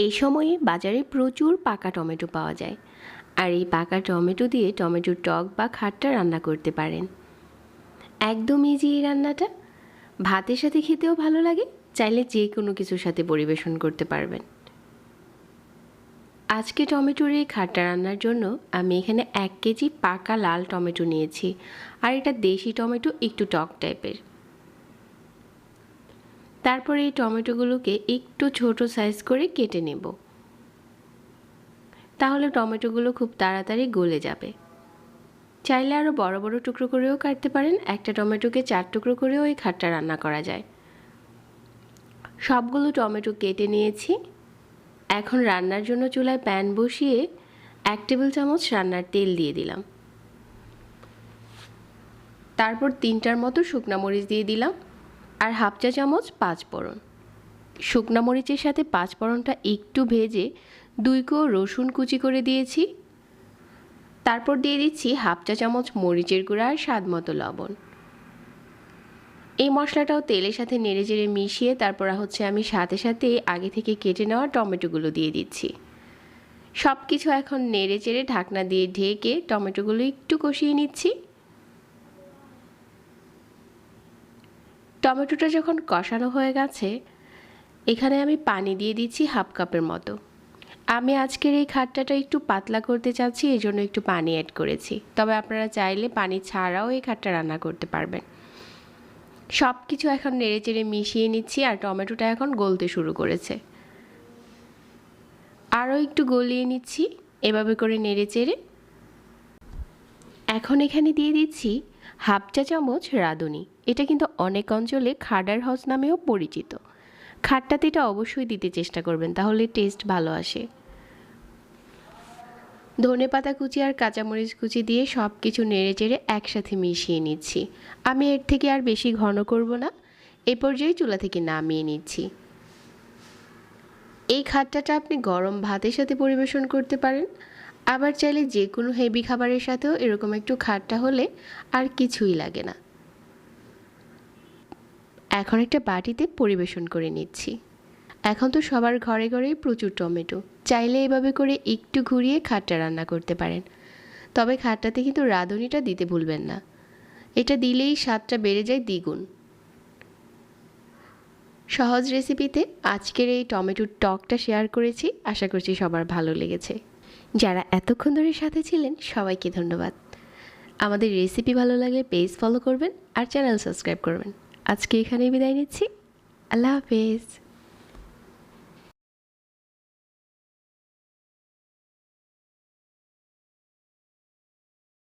এই সময়ে বাজারে প্রচুর পাকা টমেটো পাওয়া যায়, আর এই পাকা টমেটো দিয়ে টমেটোর টক বা খাট্টা রান্না করতে পারেন। একদম ইজি এই রান্নাটা, ভাতের সাথে খেতেও ভালো লাগে, চাইলে যে কোনো কিছুর সাথে পরিবেশন করতে পারবেন। আজকে টমেটোর এই খাট্টা রান্নার জন্য আমি এখানে 1 কেজি পাকা লাল টমেটো নিয়েছি, আর এটা দেশি টমেটো, একটু টক টাইপের। তারপরে এই টমেটোগুলোকে একটু ছোট সাইজ করে কেটে নেব, তাহলে টমেটোগুলো খুব তাড়াতাড়ি গলে যাবে। চাইলে আরও বড় বড় টুকরো করেও কাটতে পারেন, একটা টমেটোকে 4 টুকরো করেও এই খাট্টা রান্না করা যায়। সবগুলো টমেটো কেটে নিয়েছি। এখন রান্নার জন্য চুলায় প্যান বসিয়ে 1 টেবিল চামচ রান্নার তেল দিয়ে দিলাম। তারপর 3টার মতো শুকনা মরিচ দিয়ে দিলাম, আর 1/2 চা চামচ 5 ফোড়ন। শুকনা মরিচের সাথে 5 ফোড়নটা একটু ভেজে 2 কোয়া রসুন কুচি করে দিয়েছি। তারপর দিয়ে দিচ্ছি 1/2 চা চামচ মরিচের গুঁড়া আর স্বাদ মতো লবণ। এই মশলাটাও তেলের সাথে নেড়েচেড়ে মিশিয়ে তারপর আমি সাথে সাথে আগে থেকে কেটে নেওয়া টমেটোগুলো দিয়ে দিচ্ছি। সব কিছু এখন নেড়েচেড়ে ঢাকনা দিয়ে ঢেকে টমেটোগুলো একটু কষিয়ে নিচ্ছি। টমেটোটা যখন কষানো হয়ে গেছে, এখানে আমি পানি দিয়ে দিচ্ছি 1/2 কাপের মতো। আমি আজকের এই খাট্টাটা একটু পাতলা করতে চাচ্ছি, এই জন্য একটু পানি অ্যাড করেছি, তবে আপনারা চাইলে পানি ছাড়াও এই খাট্টা রান্না করতে পারবেন। সব কিছু এখন নেড়েচেড়ে মিশিয়ে নিচ্ছি, আর টমেটোটা এখন গলতে শুরু করেছে। আরও একটু গলিয়ে নিচ্ছি এভাবে করে নেড়েচেড়ে। এখন এখানে দিয়ে দিচ্ছি 1/2 চা চামচ রাঁধুনি। এটা কিন্তু অনেক অঞ্চলে খাডার হস নামেও পরিচিত। খাট্টাতে এটা অবশ্যই দিতে চেষ্টা করবেন, তাহলে টেস্ট ভালো আসে। ধনেপাতা কুচি আর কাঁচামরিচ কুচি দিয়ে সব কিছু নেড়েচেড়ে একসাথে মিশিয়ে নিচ্ছি। আমি এর থেকে আর বেশি ঘন করব না, এ পর্যায়ে চুলা থেকে নামিয়ে নিচ্ছি। এই খাট্টাটা আপনি গরম ভাতের সাথে পরিবেশন করতে পারেন, আবার চাইলে যে কোনো হেভি খাবারের সাথেও এরকম একটু খাট্টা হলে আর কিছুই লাগে না। এখন একটা বাটিতে পরিবেশন করে নিচ্ছি। এখন তো সবার ঘরে ঘরেই প্রচুর টমেটো, চাইলে এভাবে করে একটু ঘুরিয়ে খাট্টা রান্না করতে পারেন। তবে খাট্টাতে কিন্তু রাঁধুনিটা দিতে ভুলবেন না, এটা দিলেই স্বাদটা বেড়ে যায় দ্বিগুণ। সহজ রেসিপিতে আজকের এই টমেটোর টকটা শেয়ার করেছি, আশা করছি সবার ভালো লেগেছে। যারা এতক্ষণ ধরে সাথে ছিলেন সবাইকে ধন্যবাদ। আমাদের রেসিপি ভালো লাগলে পেজ ফলো করবেন আর চ্যানেল সাবস্ক্রাইব করবেন। আজকে এখানেই বিদায় নিচ্ছি। আল্লাহ হাফেজ।